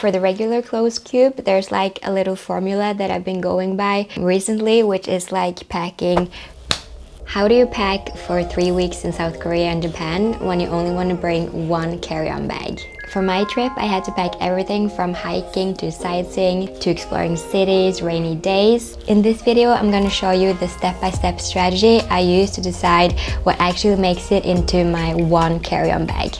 For the regular clothes cube, there's like a little formula that I've been going by recently, which is like packing. How do you pack for 3 weeks in South Korea and Japan when you only want to bring one carry-on bag? For my trip, I had to pack everything from hiking to sightseeing to exploring cities, rainy days. In this video, I'm going to show you the step-by-step strategy I use to decide what actually makes it into my one carry-on bag.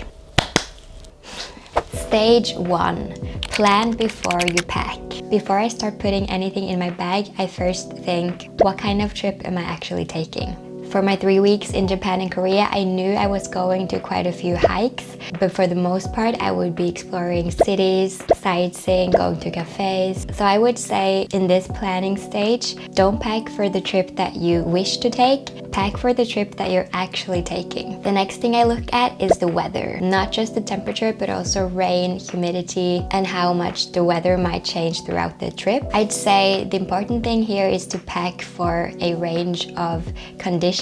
Stage 1. Plan before you pack. Before I start putting anything in my bag, I first think, what kind of trip am I actually taking? For my 3 weeks in Japan and Korea, I knew I was going to quite a few hikes, but for the most part, I would be exploring cities, sightseeing, going to cafes. So I would say in this planning stage, don't pack for the trip that you wish to take, pack for the trip that you're actually taking. The next thing I look at is the weather, not just the temperature, but also rain, humidity, and how much the weather might change throughout the trip. I'd say the important thing here is to pack for a range of conditions,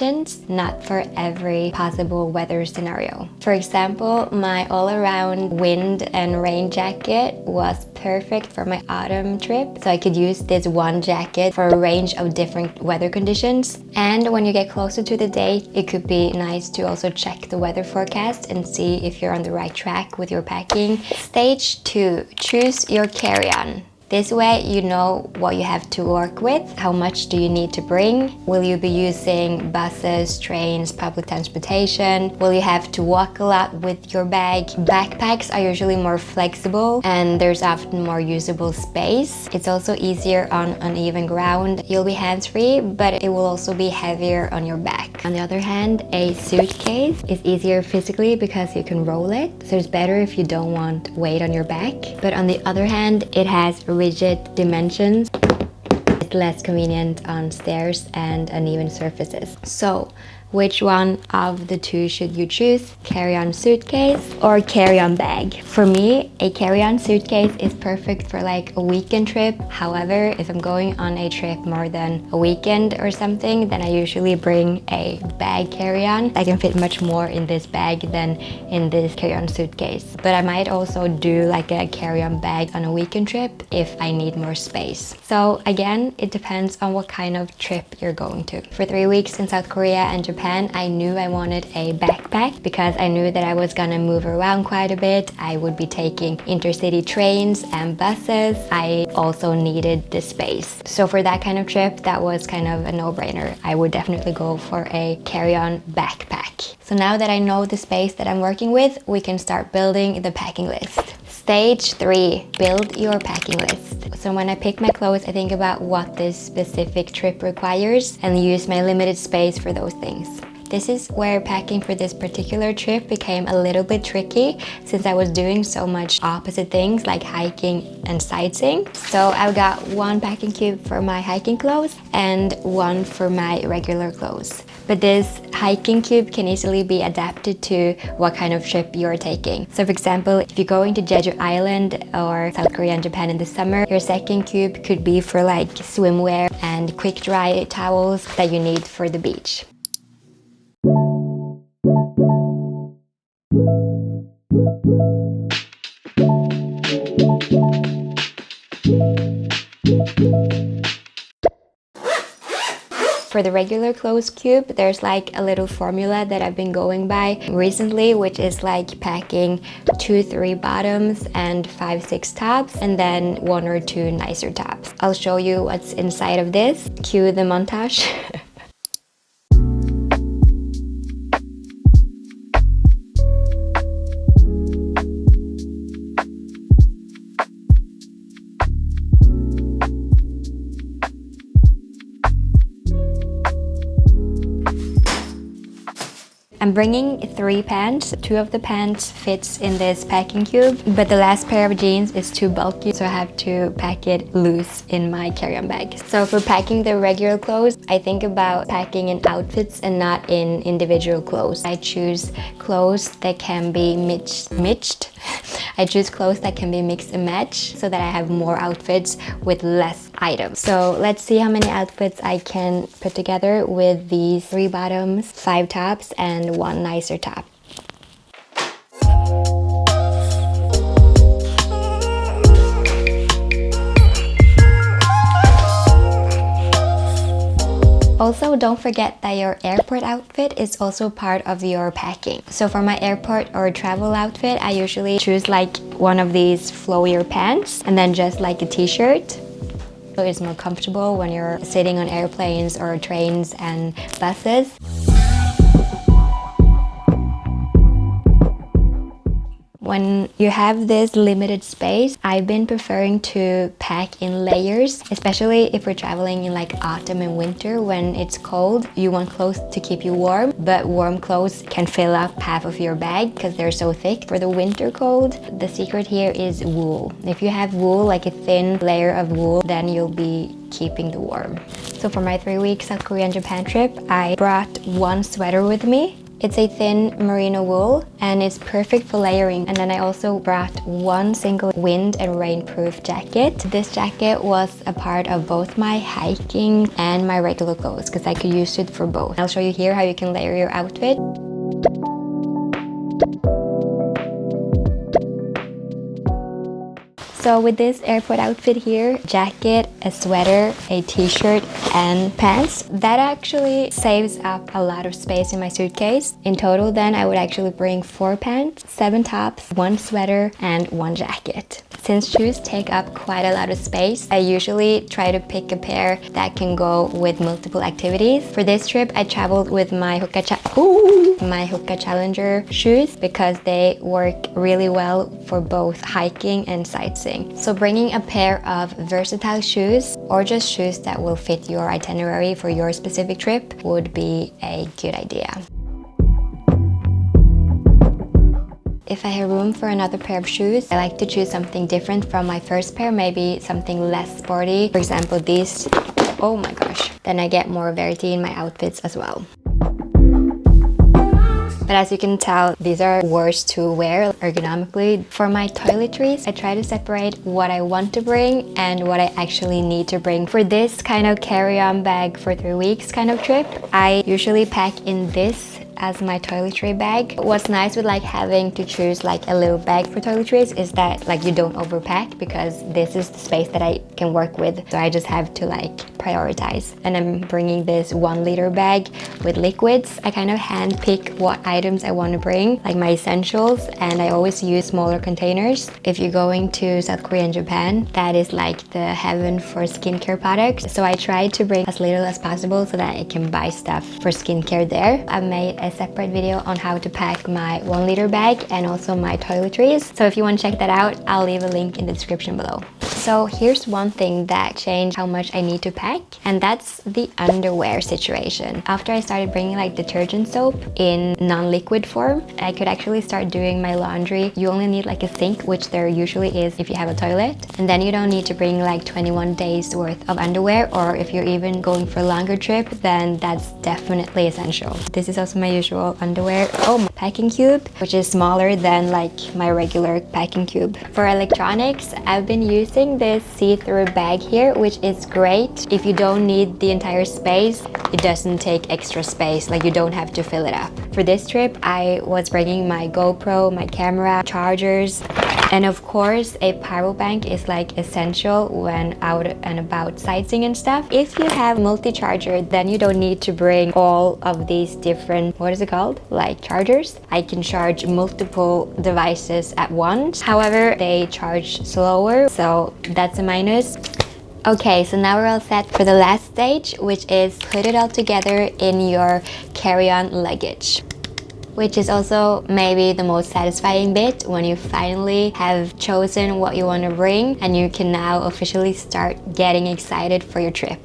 not for every possible weather scenario. For example, my all-around wind and rain jacket was perfect for my autumn trip, so I could use this one jacket for a range of different weather conditions. And when you get closer to the date, it could be nice to also check the weather forecast and see if you're on the right track with your packing. Stage 2. Choose your carry-on. This way you know what you have to work with, how much do you need to bring, will you be using buses, trains, public transportation, will you have to walk a lot with your bag. Backpacks are usually more flexible and there's often more usable space. It's also easier on uneven ground. You'll be hands-free, but it will also be heavier on your back. On the other hand, a suitcase is easier physically because you can roll it, so it's better if you don't want weight on your back. But on the other hand, it has rigid dimensions. It's less convenient on stairs and uneven surfaces. So, which one of the two should you choose? Carry-on suitcase or carry-on bag? For me, a carry-on suitcase is perfect for like a weekend trip. However, if I'm going on a trip more than a weekend or something, then I usually bring a bag carry-on. I can fit much more in this bag than in this carry-on suitcase. But I might also do like a carry-on bag on a weekend trip if I need more space. So again, it depends on what kind of trip you're going to. For 3 weeks in South Korea and Japan, I knew I wanted a backpack because I knew that I was gonna move around quite a bit. I would be taking intercity trains and buses. I also needed the space. So for that kind of trip, that was kind of a no-brainer. I would definitely go for a carry-on backpack. So now that I know the space that I'm working with, we can start building the packing list. Stage 3, build your packing list. So when I pick my clothes, I think about what this specific trip requires and use my limited space for those things. This is where packing for this particular trip became a little bit tricky since I was doing so much opposite things like hiking and sightseeing. So I've got one packing cube for my hiking clothes and one for my regular clothes. But this hiking cube can easily be adapted to what kind of trip you're taking. So for example, if you're going to Jeju Island or South Korea and Japan in the summer, your second cube could be for like swimwear and quick dry towels that you need for the beach. For the regular clothes cube, there's like a little formula that I've been going by recently, which is like packing 2-3 bottoms and 5-6 tops, and then 1 or 2 nicer tops. I'll show you what's inside of this. Cue the montage. I'm bringing 3 pants. 2 of the pants fits in this packing cube, but the last pair of jeans is too bulky, so I have to pack it loose in my carry-on bag. So for packing the regular clothes, I think about packing in outfits and not in individual clothes. I choose clothes that can be mixed. I choose clothes that can be mix and match so that I have more outfits with less items. So let's see how many outfits I can put together with these 3 bottoms, 5 tops, and 1 nicer top. Also, don't forget that your airport outfit is also part of your packing. So for my airport or travel outfit, I usually choose like one of these flowier pants and then just like a t-shirt. So it's more comfortable when you're sitting on airplanes or trains and buses. When you have this limited space, I've been preferring to pack in layers, especially if we're traveling in like autumn and winter when it's cold. You want clothes to keep you warm, but warm clothes can fill up half of your bag because they're so thick. For the winter cold, the secret here is wool. If you have wool, like a thin layer of wool, then you'll be keeping the warm. So for my 3-week South Korea and Japan trip, I brought one sweater with me. It's a thin merino wool and it's perfect for layering. And then I also brought one single wind and rainproof jacket. This jacket was a part of both my hiking and my regular clothes because I could use it for both. I'll show you here how you can layer your outfit. So with this airport outfit here, jacket, a sweater, a t-shirt and pants, that actually saves up a lot of space in my suitcase. In total then I would actually bring 4 pants, 7 tops, 1 sweater and 1 jacket. Since shoes take up quite a lot of space, I usually try to pick a pair that can go with multiple activities. For this trip, I traveled with my Hoka Challenger shoes because they work really well for both hiking and sightseeing. So bringing a pair of versatile shoes or just shoes that will fit your itinerary for your specific trip would be a good idea. If I have room for another pair of shoes, I like to choose something different from my first pair, maybe something less sporty. For example, these. Oh my gosh. Then I get more variety in my outfits as well. But as you can tell, these are worse to wear ergonomically. For my toiletries, I try to separate what I want to bring and what I actually need to bring. For this kind of carry-on bag for 3 weeks kind of trip, I usually pack in this as my toiletry bag. What's nice with like having to choose like a little bag for toiletries is that like you don't overpack because this is the space that I can work with. So I just have to like prioritize. And I'm bringing this 1-liter bag with liquids. I kind of hand pick what items I want to bring, like my essentials, and I always use smaller containers. If you're going to South Korea and Japan, that is like the heaven for skincare products. So I try to bring as little as possible so that I can buy stuff for skincare there. I've made a separate video on how to pack my 1-liter bag and also my toiletries. So if you want to check that out, I'll leave a link in the description below. So here's one thing that changed how much I need to pack, and that's the underwear situation. After I started bringing like detergent soap in non-liquid form, I could actually start doing my laundry. You only need like a sink, which there usually is if you have a toilet, and then you don't need to bring like 21 days worth of underwear, or if you're even going for a longer trip, then that's definitely essential. This is also my usual underwear. Oh, my packing cube, which is smaller than like my regular packing cube. For electronics, I've been using this see-through bag here, which is great. If you don't need the entire space, it doesn't take extra space, like you don't have to fill it up. For this trip, I was bringing my GoPro, my camera, chargers, and of course a power bank is like essential when out and about sightseeing and stuff. If you have multi-charger, then you don't need to bring all of these different, what is it called? Like chargers. I can charge multiple devices at once. However, they charge slower, so that's a minus. Okay, so now we're all set for the last stage, which is put it all together in your carry-on luggage. Which is also maybe the most satisfying bit, when you finally have chosen what you want to bring and you can now officially start getting excited for your trip.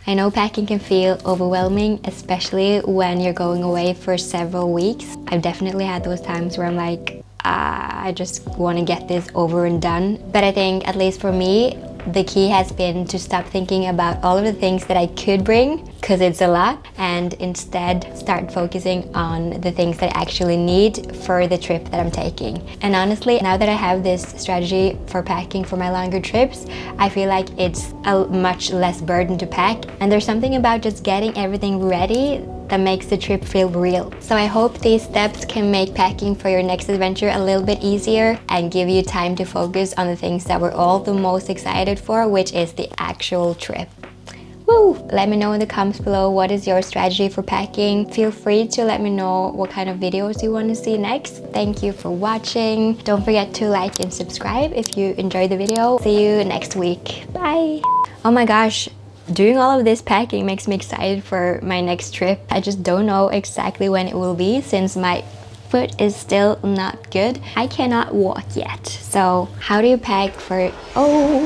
I know packing can feel overwhelming, especially when you're going away for several weeks. I've definitely had those times where I'm like, I just want to get this over and done. But I think, at least for me, the key has been to stop thinking about all of the things that I could bring, because it's a lot, and instead start focusing on the things that I actually need for the trip that I'm taking. And honestly, now that I have this strategy for packing for my longer trips, I feel like it's a much less burden to pack, and there's something about just getting everything ready that makes the trip feel real. So I hope these steps can make packing for your next adventure a little bit easier and give you time to focus on the things that we're all the most excited for, which is the actual trip. Woo! Let me know in the comments below, what is your strategy for packing? Feel free to let me know what kind of videos you want to see next. Thank you for watching. Don't forget to like and subscribe if you enjoyed the video. See you next week. Bye! Oh my gosh, doing all of this packing makes me excited for my next trip. I just don't know exactly when it will be, since my foot is still not good. I cannot walk yet. So how do you pack for... Oh!